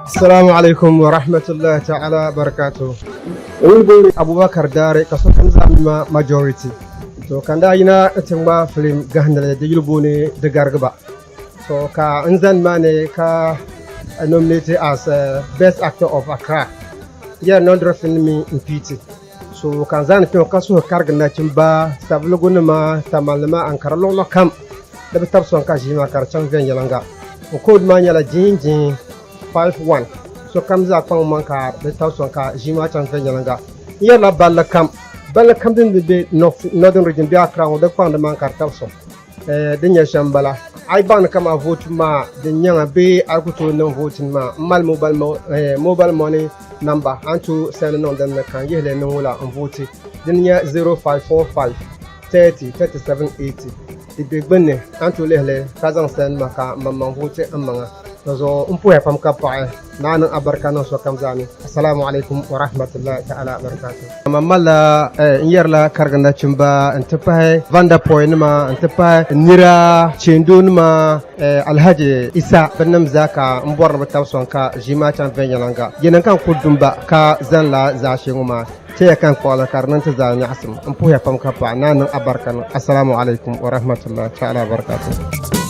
السلام عليكم ورحمة الله تعالى وبركاته. أبو بكر داري كسوك نزام majority. So kanda ina tengba film gahnale de yulbuni de gargba. So ka nzan mane ka nominated as best actor of Accra. Yeah, non drafting me in PT. So kan zan fi kaso kargna chimba sablugun ma tamalma ankara lolo kam. Da bitab son ka jima karchan ven yalanga. Ko ma nyala jinjin 51. So kam za pang manka bitab son ka jima chan ven yalanga. Yala balla kam din be northern region bi Accra o da pang de man kartab so. Dinya shambala. Ai ban kama vote ma de nyanga be akuto no vote ma mal mobile money number antu send on them kan yehle no wala on vote dinya 0545 30 37 80 the big benne antu lehle kazan send maka mamman vote amanga zo umpu ya pam kapa nanu abarkano so kamzani assalamu alaikum wa rahmatullahi ta'ala barakatuh mamalla yerla karganda chimba antapai vanda point ma antapai nira chendun ma alhaji isa bannam zaka mbor ba tawson ka jima chan venyananga yenan kan kudumba ka zanla za shinguma te kan kwala karnan ta zani asum umpu ya pam kapa nanu abarkano assalamu alaikum wa rahmatullahi ta'ala barakatuh